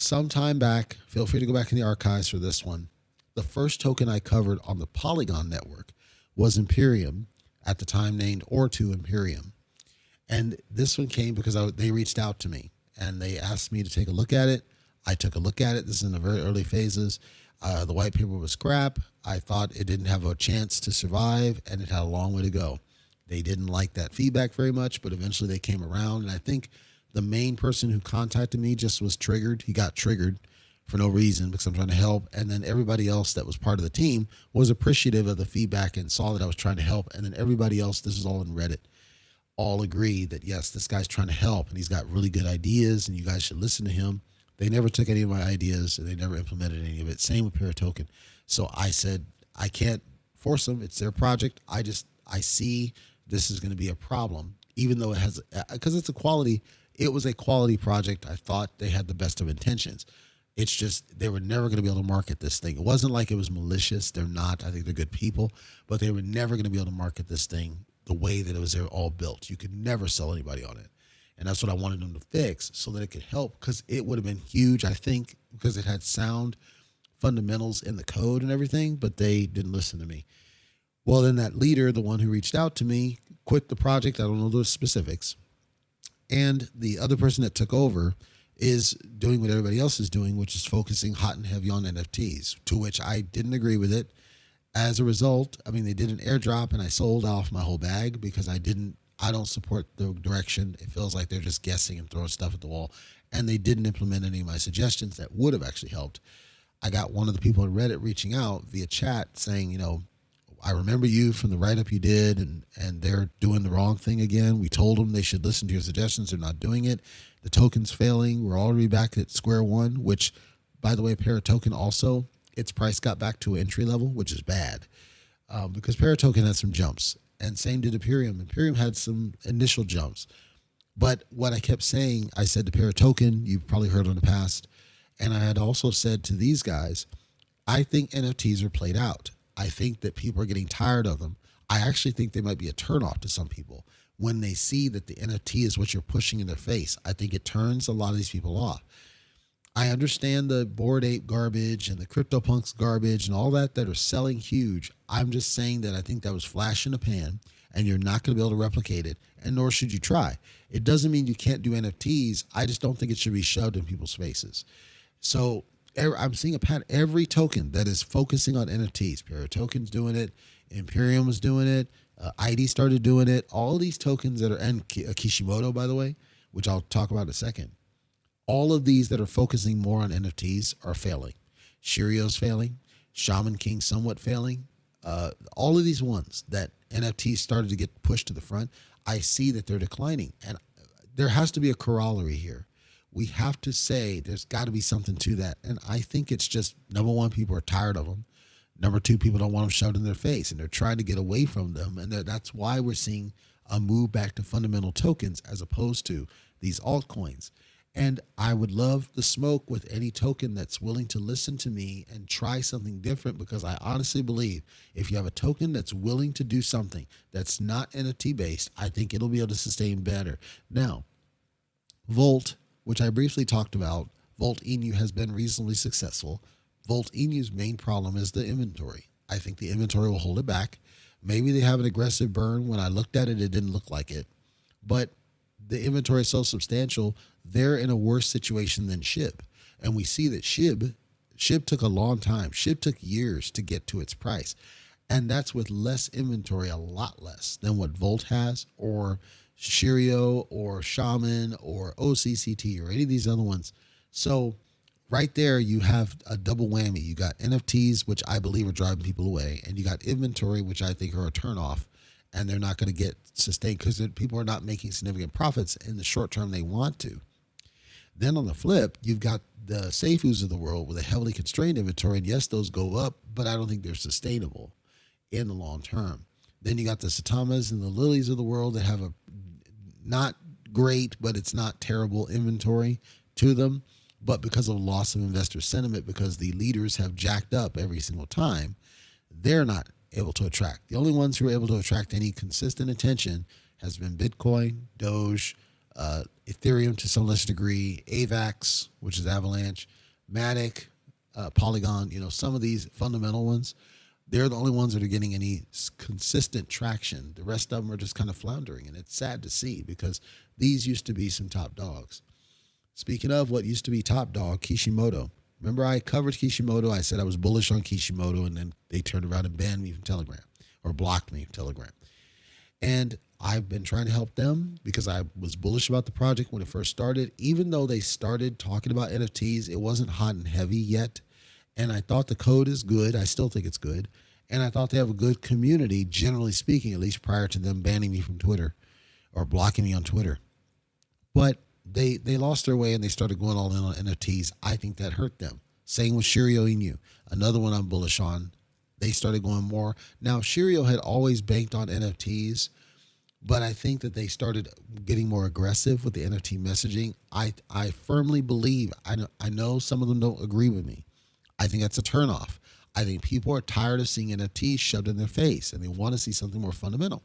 some time back, feel free to go back in the archives for this one. The first token I covered on the Polygon network was Imperium, at the time named Or2 Imperium. And this one came because they reached out to me and they asked me to take a look at it. I took a look at it. This is in the very early phases. The white paper was crap. I thought it didn't have a chance to survive and it had a long way to go. They didn't like that feedback very much, but eventually they came around. And I think the main person who contacted me just was triggered. He got triggered for no reason because I'm trying to help. And then everybody else that was part of the team was appreciative of the feedback and saw that I was trying to help. And then everybody else, this is all in Reddit, all agree that, yes, this guy's trying to help and he's got really good ideas and you guys should listen to him. They never took any of my ideas and they never implemented any of it. Same with ParaToken. So I said, I can't force them. It's their project. I see this is going to be a problem, even though it has, because it's it was a quality project. I thought they had the best of intentions. It's just, they were never going to be able to market this thing. It wasn't like it was malicious. They're not. I think they're good people, but they were never going to be able to market this thing the way that it was all built. You could never sell anybody on it. And that's what I wanted them to fix so that it could help, because it would have been huge, I think, because it had sound fundamentals in the code and everything, but they didn't listen to me. Well, then that leader, the one who reached out to me, quit the project. I don't know those specifics. And the other person that took over is doing what everybody else is doing, which is focusing hot and heavy on NFTs, to which I didn't agree with it. As a result, I mean, they did an airdrop and I sold off my whole bag because I don't support the direction. It feels like they're just guessing and throwing stuff at the wall. And they didn't implement any of my suggestions that would have actually helped. I got one of the people on Reddit reaching out via chat saying, I remember you from the write-up you did, and they're doing the wrong thing again. We told them they should listen to your suggestions. They're not doing it. The token's failing. We're already back at square one, which, by the way, ParaToken also, its price got back to entry level, which is bad because ParaToken had some jumps, and same did Imperium. Imperium had some initial jumps. But what I kept saying, I said to ParaToken, you've probably heard in the past, and I had also said to these guys, I think NFTs are played out. I think that people are getting tired of them. I actually think they might be a turnoff to some people when they see that the NFT is what you're pushing in their face. I think it turns a lot of these people off. I understand the Bored Ape garbage and the CryptoPunks garbage and all that are selling huge. I'm just saying that I think that was flash in the pan and you're not going to be able to replicate it, and nor should you try. It doesn't mean you can't do NFTs. I just don't think it should be shoved in people's faces. So I'm seeing a pattern. Every token that is focusing on NFTs, ParaToken's doing it, Imperium was doing it, ID started doing it. All these tokens that are, and Kishimoto, by the way, which I'll talk about in a second, all of these that are focusing more on NFTs are failing. Shiryo's failing, Shaman King somewhat failing. All of these ones that NFTs started to get pushed to the front, I see that they're declining. And there has to be a corollary here. We have to say there's got to be something to that. And I think it's just, number one, people are tired of them. Number two, people don't want them shoved in their face and they're trying to get away from them. And that's why we're seeing a move back to fundamental tokens as opposed to these altcoins. And I would love the smoke with any token that's willing to listen to me and try something different, because I honestly believe if you have a token that's willing to do something that's not NFT based, I think it'll be able to sustain better. Now, Volt, which I briefly talked about, Volt Inu has been reasonably successful. Volt Inu's main problem is the inventory. I think the inventory will hold it back. Maybe they have an aggressive burn. When I looked at it, it didn't look like it. But the inventory is so substantial, they're in a worse situation than SHIB. And we see that SHIB took a long time. SHIB took years to get to its price. And that's with less inventory, a lot less than what Volt has, or Shiryo, or Shaman, or OCCT, or any of these other ones. So right there, you have a double whammy. You got NFTs, which I believe are driving people away, and you got inventory, which I think are a turnoff, and they're not going to get sustained because people are not making significant profits in the short term they want to. Then on the flip, you've got the Seifus of the world with a heavily constrained inventory, and yes, those go up, but I don't think they're sustainable in the long term. Then you got the Satamas and the Lilies of the world that have a not great, but it's not terrible inventory to them. But because of loss of investor sentiment, because the leaders have jacked up every single time, they're not able to attract. The only ones who are able to attract any consistent attention has been Bitcoin, Doge, Ethereum to some less degree, AVAX, which is Avalanche, Matic, Polygon, some of these fundamental ones, they're the only ones that are getting any consistent traction. The rest of them are just kind of floundering, and it's sad to see because these used to be some top dogs. Speaking of what used to be top dog, Kishimoto. Remember I covered Kishimoto? I said I was bullish on Kishimoto, and then they turned around and banned me from Telegram or blocked me from Telegram. And I've been trying to help them because I was bullish about the project when it first started. Even though they started talking about NFTs, it wasn't hot and heavy yet. And I thought the code is good. I still think it's good. And I thought they have a good community, generally speaking, at least prior to them banning me from Twitter or blocking me on Twitter. But they lost their way and they started going all in on NFTs. I think that hurt them. Same with Shiryo Inu, another one I'm bullish on. They started going more. Now, Shiryo had always banked on NFTs, but I think that they started getting more aggressive with the NFT messaging. I firmly believe, I know some of them don't agree with me. I think that's a turnoff. I think people are tired of seeing NFTs shoved in their face and they want to see something more fundamental.